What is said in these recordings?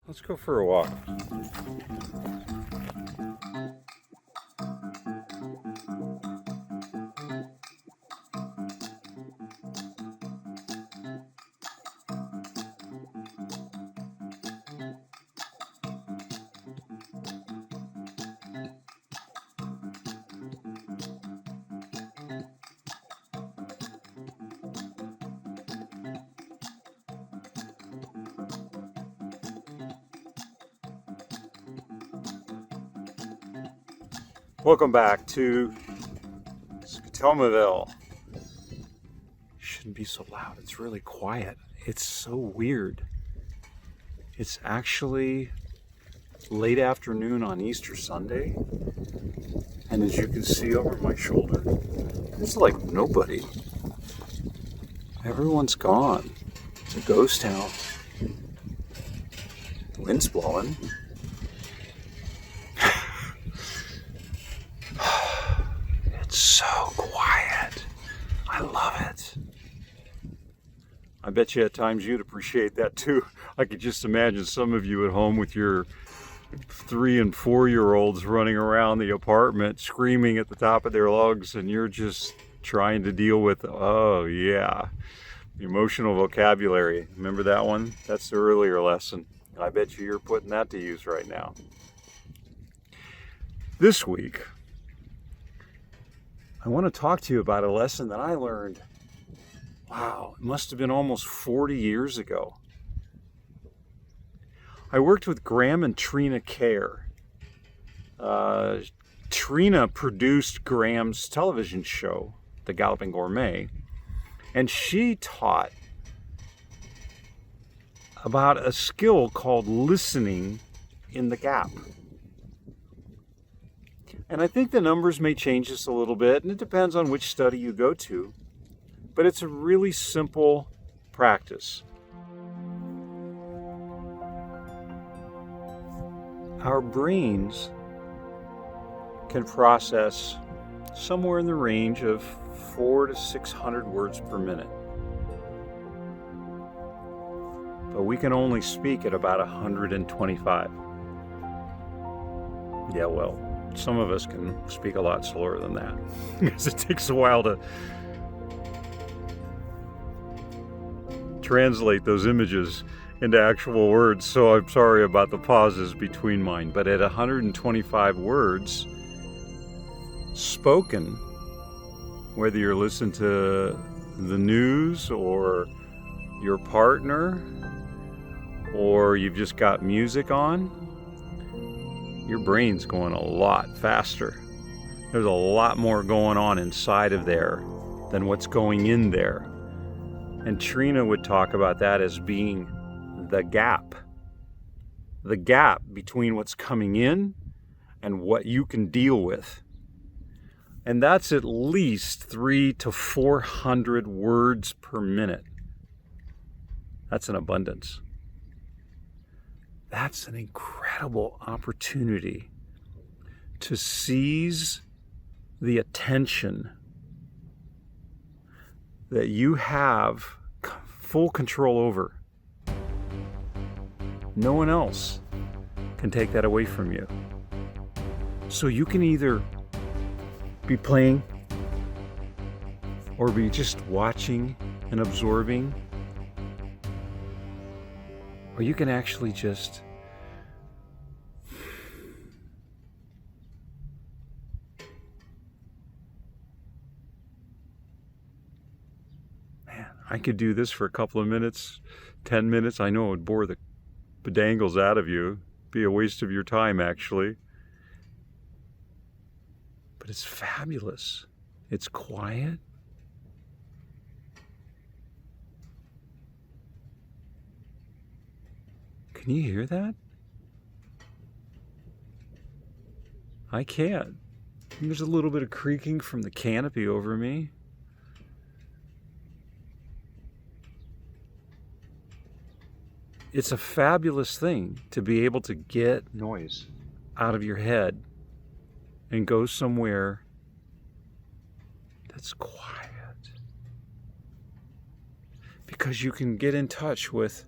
Let's go for a walk. Welcome back to Scotomaville. Shouldn't be so loud. It's really quiet. It's so weird. It's actually late afternoon on Easter Sunday. And as you can see over my shoulder, there's like nobody. Everyone's gone. It's a ghost town. The wind's blowing. So quiet. I love it. I bet you at times you'd appreciate that too. I could just imagine some of you at home with your 3 and 4-year-olds running around the apartment screaming at the top of their lungs, and you're just trying to deal with, oh yeah, emotional vocabulary. Remember that one? That's the earlier lesson. I bet you're putting that to use right now. This week, I want to talk to you about a lesson that I learned, wow, it must have been almost 40 years ago. I worked with Graham and Trina Kerr. Trina produced Graham's television show, The Galloping Gourmet, and she taught about a skill called listening in the gap. And I think the numbers may change just a little bit, and it depends on which study you go to. But it's a really simple practice. Our brains can process somewhere in the range of 400 to 600 words per minute. But we can only speak at about 125. Yeah, well, some of us can speak a lot slower than that because it takes a while to translate those images into actual words. So I'm sorry about the pauses between mine, but at 125 words spoken, whether you're listening to the news or your partner or you've just got music on, your brain's going a lot faster. There's a lot more going on inside of there than what's going in there. And Trina would talk about that as being the gap between what's coming in and what you can deal with. And that's at least 300 to 400 words per minute. That's an abundance. That's an incredible opportunity to seize the attention that you have full control over. No one else can take that away from you. So you can either be playing or be just watching and absorbing, or you can actually just I could do this for a couple of minutes, 10 minutes. I know it would bore the bedangles out of you. Be a waste of your time, actually. But it's fabulous. It's quiet. Can you hear that? I can't. There's a little bit of creaking from the canopy over me. It's a fabulous thing to be able to get noise out of your head and go somewhere that's quiet. Because you can get in touch with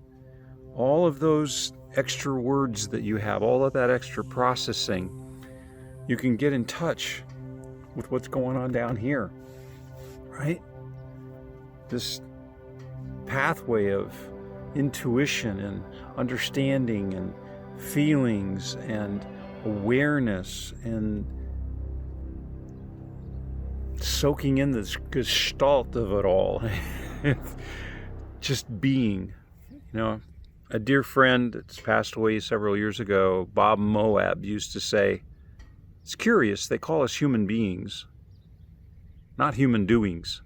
all of those extra words that you have, all of that extra processing, you can get in touch with what's going on down here, right? This pathway of intuition and understanding and feelings and awareness and soaking in this gestalt of it all. Just being. You know, a dear friend that's passed away several years ago, Bob Moab, used to say, it's curious, they call us human beings, not human doings.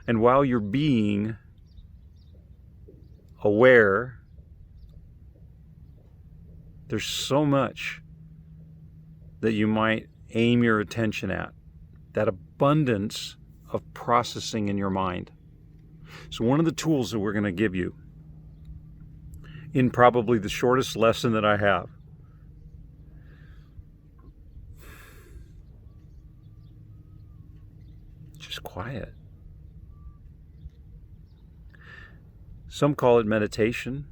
And while you're being aware, there's so much that you might aim your attention at, that abundance of processing in your mind. So one of the tools that we're going to give you in probably the shortest lesson that I have, just quiet. Some call it meditation.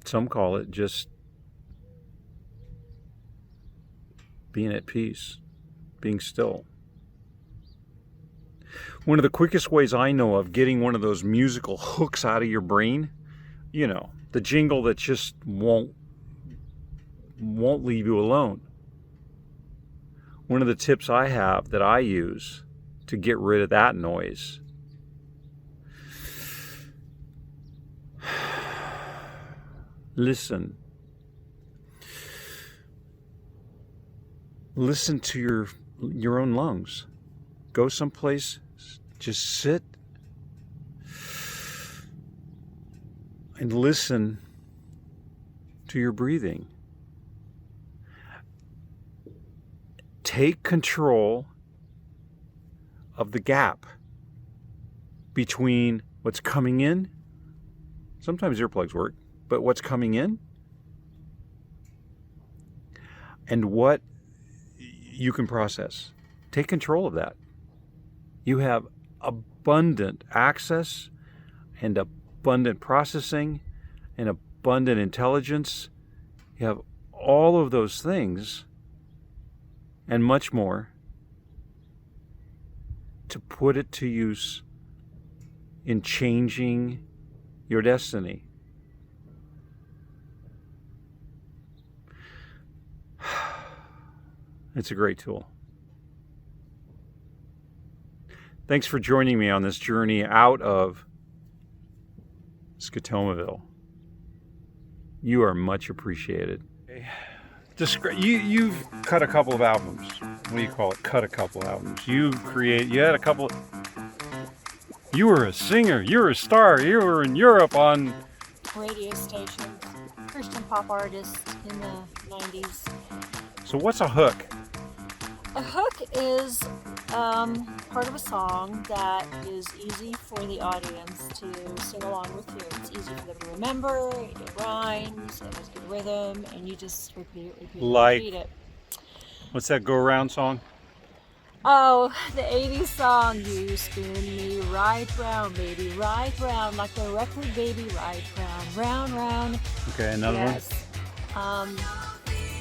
Some call it just being at peace, being still. One of the quickest ways I know of getting one of those musical hooks out of your brain, you know, the jingle that just won't leave you alone. One of the tips I have that I use to get rid of that noise, listen. Listen to your own lungs. Go someplace, just sit and listen to your breathing. Take control of the gap between what's coming in. Sometimes earplugs work, but what's coming in and what you can process. Take control of that. You have abundant access and abundant processing and abundant intelligence. You have all of those things and much more to put it to use in changing your destiny. It's a great tool. Thanks for joining me on this journey out of Scotomaville. You are much appreciated. You've cut a couple of albums. What do you call it? Cut a couple of albums. You had a couple. You were a singer. You were a star. You were in Europe on radio stations. Christian pop artist in the 90s. So what's a hook? A hook is part of a song that is easy for the audience to sing along with you. It's easy for them to remember, it rhymes, it has good rhythm, and you just repeat it. What's that go around song? Oh, the 80s song, you spin me right round, baby, right round, like a record, baby, right round, round, round. Okay, another one?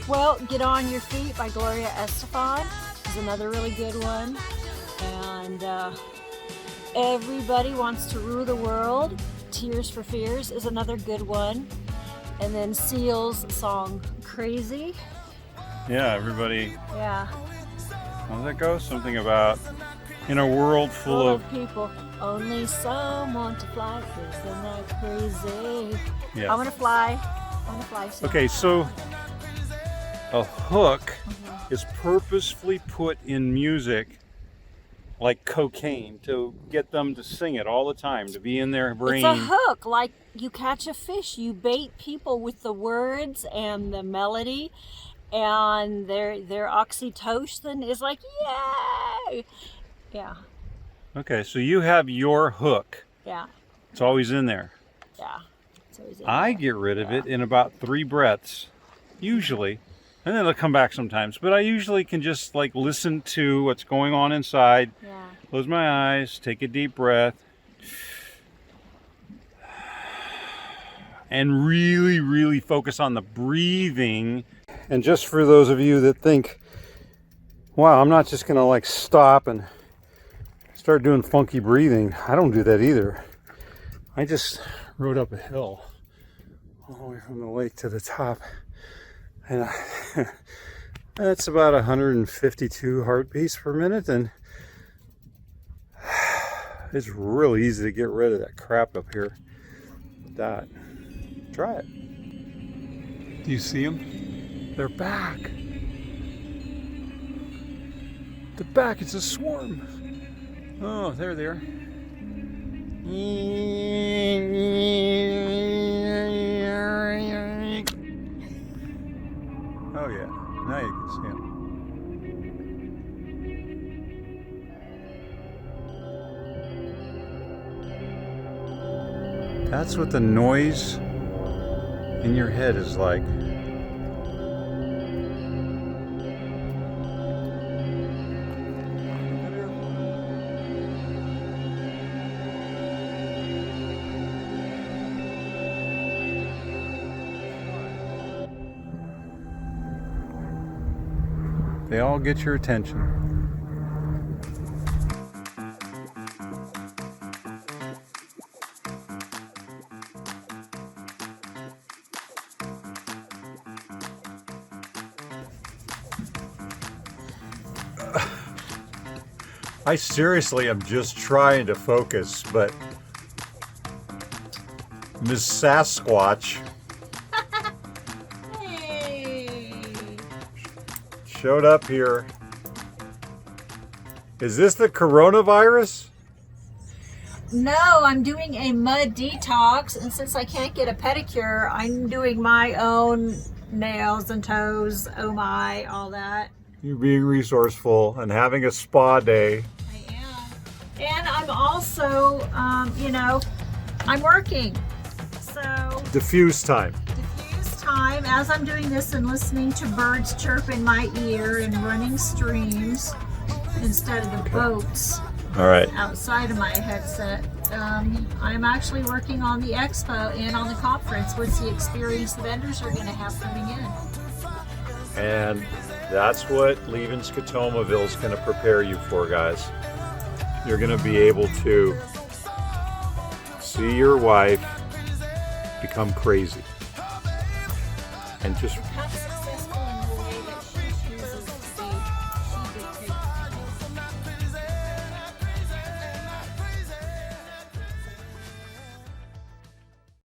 Well, Get On Your Feet by Gloria Estefan is another really good one. And Everybody Wants to Rule the World, Tears for Fears is another good one. And then Seal's song, Crazy. Yeah, everybody. Yeah. How does that go? Something about in a world full of people. Only someone to fly with, isn't that crazy? Yeah. I want to fly. Okay, so a hook is purposefully put in music like cocaine to get them to sing it all the time, to be in their brain. It's a hook, like you catch a fish. You bait people with the words and the melody, and their oxytocin is like, yay! Yeah. Okay, so you have your hook. Yeah. It's always in there. Yeah. It's always in I there. get rid of it in about 3 breaths, usually. And then it'll come back sometimes. But I usually can just like listen to what's going on inside. Yeah. Close my eyes, take a deep breath. and really, really focus on the breathing. And just for those of you that think, wow, I'm not just gonna like stop and start doing funky breathing. I don't do that either. I just rode up a hill all the way from the lake to the top, and that's about 152 heartbeats per minute, and it's really easy to get rid of that crap up here. That. Try it. Do you see them? They're back. They're back. It's a swarm. Oh, there they are. Oh yeah, now you can see them. That's what the noise in your head is like. They all get your attention. I seriously am just trying to focus, but Miss Sasquatch showed up here. Is this the coronavirus? No, I'm doing a mud detox, and since I can't get a pedicure, I'm doing my own nails and toes, oh my, all that. You're being resourceful and having a spa day. I am. And I'm also, you know, I'm working. So Diffuse time. diffuse time as I'm doing this and listening to birds chirp in my ear and running streams instead of the boats All right. outside of my headset. I'm actually working on the expo and on the conference. What's the experience the vendors are going to have coming in? And that's what Leaving Scotomaville is going to prepare you for, guys. You're going to be able to see your wife become crazy and just